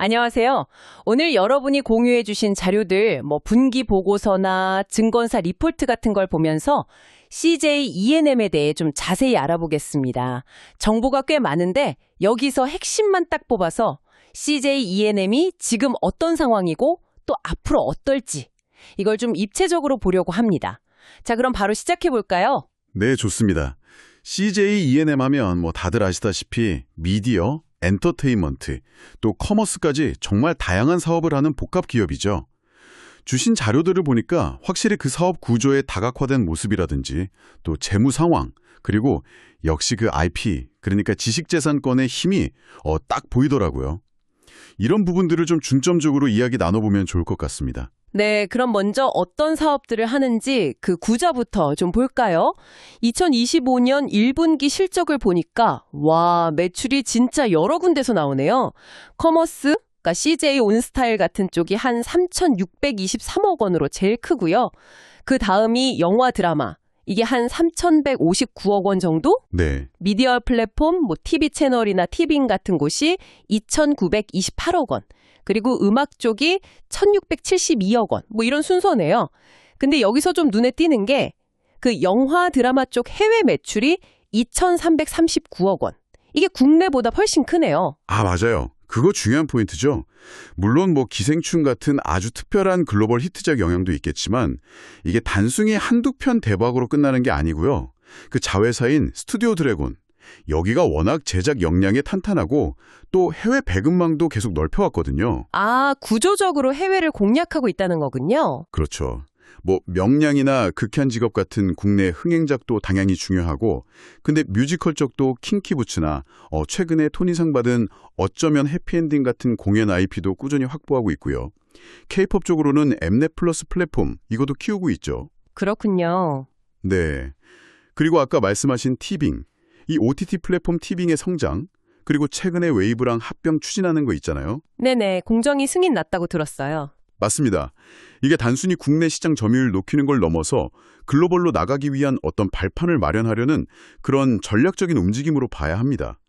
안녕하세요. 오늘 여러분이 공유해 주신 자료들, 분기 보고서나 증권사 리포트 같은 걸 보면서 CJ E&M에 대해 좀 자세히 알아보겠습니다. 정보가 꽤 많은데 여기서 핵심만 딱 뽑아서 CJ E&M이 지금 어떤 상황이고 또 앞으로 어떨지 이걸 좀 입체적으로 보려고 합니다. 자, 그럼 바로 시작해 볼까요? 네, 좋습니다. CJ E&M 하면 다들 아시다시피 미디어, 엔터테인먼트, 또 커머스까지 정말 다양한 사업을 하는 복합 기업이죠. 주신 자료들을 보니까 확실히 그 사업 구조의 다각화된 모습이라든지 또 재무 상황, 그리고 역시 그 IP, 그러니까 지식재산권의 힘이 딱 보이더라고요. 이런 부분들을 좀 중점적으로 이야기 나눠보면 좋을 것 같습니다. 네, 그럼 먼저 어떤 사업들을 하는지 그 구자부터 좀 볼까요? 2025년 1분기 실적을 보니까 매출이 진짜 여러 군데서 나오네요. 커머스, 그러니까 CJ 온스타일 같은 쪽이 한 3,623억 원으로 제일 크고요. 그 다음이 영화 드라마. 이게 한 3,159억 원 정도? 네. 미디어 플랫폼, TV 채널이나 티빙 같은 곳이 2,928억 원. 그리고 음악 쪽이 1,672억 원. 이런 순서네요. 근데 여기서 좀 눈에 띄는 게 그 영화 드라마 쪽 해외 매출이 2,339억 원. 이게 국내보다 훨씬 크네요. 아, 맞아요. 그거 중요한 포인트죠. 물론 기생충 같은 아주 특별한 글로벌 히트작 영향도 있겠지만 이게 단순히 한두 편 대박으로 끝나는 게 아니고요. 그 자회사인 스튜디오 드래곤, 여기가 워낙 제작 역량이 탄탄하고 또 해외 배급망도 계속 넓혀왔거든요. 아, 구조적으로 해외를 공략하고 있다는 거군요. 그렇죠. 명량이나 극한 직업 같은 국내 흥행작도 당연히 중요하고, 근데 뮤지컬 쪽도 킹키부츠나 최근에 토니상 받은 어쩌면 해피엔딩 같은 공연 IP도 꾸준히 확보하고 있고요. K-POP 쪽으로는 엠넷 플러스 플랫폼, 이것도 키우고 있죠. 그렇군요. 네. 그리고 아까 말씀하신 티빙, 이 OTT 플랫폼 티빙의 성장, 그리고 최근에 웨이브랑 합병 추진하는 거 있잖아요. 네네, 공정위 승인 났다고 들었어요. 맞습니다. 이게 단순히 국내 시장 점유율 높이는 걸 넘어서 글로벌로 나가기 위한 어떤 발판을 마련하려는 그런 전략적인 움직임으로 봐야 합니다.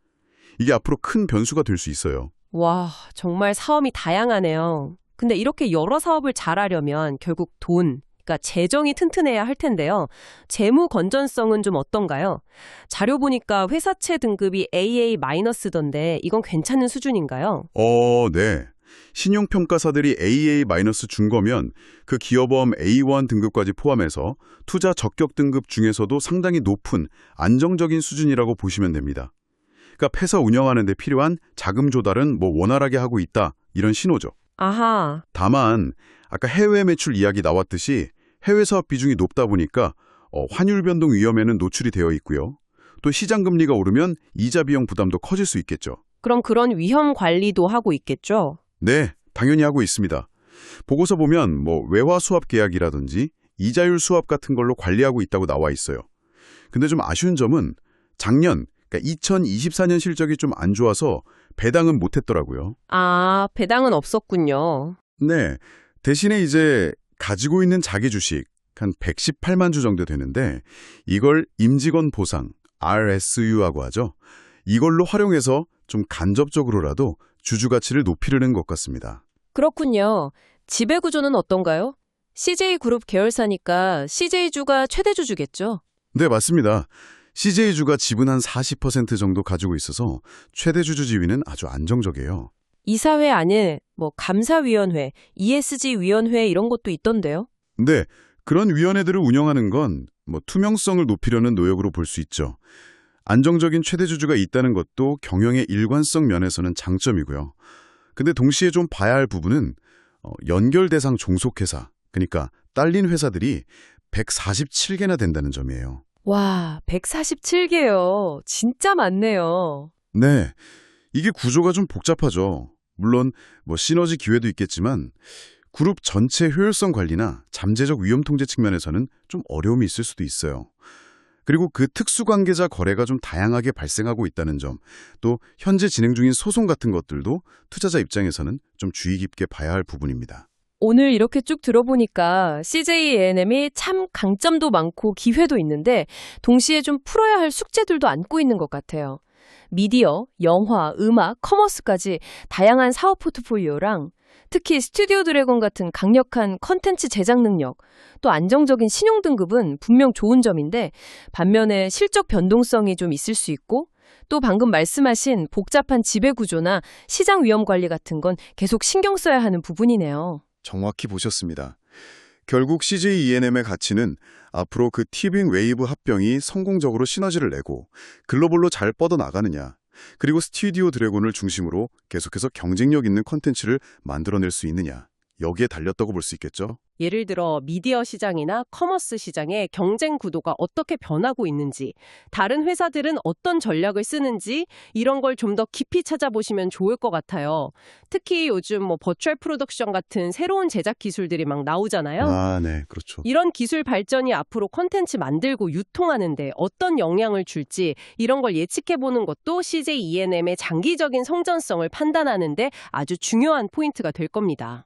이게 앞으로 큰 변수가 될 수 있어요. 와, 정말 사업이 다양하네요. 근데 이렇게 여러 사업을 잘하려면 결국 그러니까 재정이 튼튼해야 할 텐데요. 재무 건전성은 좀 어떤가요? 자료 보니까 회사채 등급이 AA-던데 이건 괜찮은 수준인가요? 네. 신용평가사들이 AA- 준 거면 그 기업엄 A1 등급까지 포함해서 투자 적격 등급 중에서도 상당히 높은 안정적인 수준이라고 보시면 됩니다. 그러니까 회사 운영하는 데 필요한 자금 조달은 원활하게 하고 있다, 이런 신호죠. 아하. 다만 아까 해외 매출 이야기 나왔듯이 해외 사업 비중이 높다 보니까 환율 변동 위험에는 노출이 되어 있고요. 또 시장 금리가 오르면 이자 비용 부담도 커질 수 있겠죠. 그럼 그런 위험 관리도 하고 있겠죠? 네, 당연히 하고 있습니다. 보고서 보면 외화 수합 계약이라든지 이자율 수합 같은 걸로 관리하고 있다고 나와 있어요. 근데 좀 아쉬운 점은 작년, 그러니까 2024년 실적이 좀 안 좋아서 배당은 못했더라고요. 아, 배당은 없었군요. 네, 대신에 이제 가지고 있는 자기 주식 한 118만 주 정도 되는데 이걸 임직원 보상, RSU라고 하죠. 이걸로 활용해서 좀 간접적으로라도 주주 가치를 높이려는 것 같습니다. 그렇군요. 지배구조는 어떤가요? CJ그룹 계열사니까 CJ주가 최대주주겠죠? 네, 맞습니다. CJ주가 지분 한 40% 정도 가지고 있어서 최대 주주 지위는 아주 안정적이에요. 이사회 안에 감사위원회, ESG위원회 이런 것도 있던데요? 네, 그런 위원회들을 운영하는 건 투명성을 높이려는 노력으로 볼 수 있죠. 안정적인 최대 주주가 있다는 것도 경영의 일관성 면에서는 장점이고요. 근데 동시에 좀 봐야 할 부분은 연결 대상 종속회사, 그러니까 딸린 회사들이 147개나 된다는 점이에요. 와, 147개요. 진짜 많네요. 네, 이게 구조가 좀 복잡하죠. 물론 시너지 기회도 있겠지만 그룹 전체 효율성 관리나 잠재적 위험 통제 측면에서는 좀 어려움이 있을 수도 있어요. 그리고 그 특수관계자 거래가 좀 다양하게 발생하고 있다는 점, 또 현재 진행 중인 소송 같은 것들도 투자자 입장에서는 좀 주의 깊게 봐야 할 부분입니다. 오늘 이렇게 쭉 들어보니까 CJ E&M이 참 강점도 많고 기회도 있는데 동시에 좀 풀어야 할 숙제들도 안고 있는 것 같아요. 미디어, 영화, 음악, 커머스까지 다양한 사업 포트폴리오랑 특히 스튜디오 드래곤 같은 강력한 컨텐츠 제작 능력, 또 안정적인 신용 등급은 분명 좋은 점인데 반면에 실적 변동성이 좀 있을 수 있고 또 방금 말씀하신 복잡한 지배 구조나 시장 위험 관리 같은 건 계속 신경 써야 하는 부분이네요. 정확히 보셨습니다. 결국 CJ E&M의 가치는 앞으로 그 티빙 웨이브 합병이 성공적으로 시너지를 내고 글로벌로 잘 뻗어나가느냐, 그리고 스튜디오 드래곤을 중심으로 계속해서 경쟁력 있는 콘텐츠를 만들어낼 수 있느냐, 여기에 달렸다고 볼 수 있겠죠. 예를 들어 미디어 시장이나 커머스 시장의 경쟁 구도가 어떻게 변하고 있는지, 다른 회사들은 어떤 전략을 쓰는지 이런 걸 좀 더 깊이 찾아보시면 좋을 것 같아요. 특히 요즘 버추얼 프로덕션 같은 새로운 제작 기술들이 막 나오잖아요. 아, 네, 그렇죠. 이런 기술 발전이 앞으로 콘텐츠 만들고 유통하는데 어떤 영향을 줄지 이런 걸 예측해보는 것도 CJ E&M의 장기적인 성장성을 판단하는데 아주 중요한 포인트가 될 겁니다.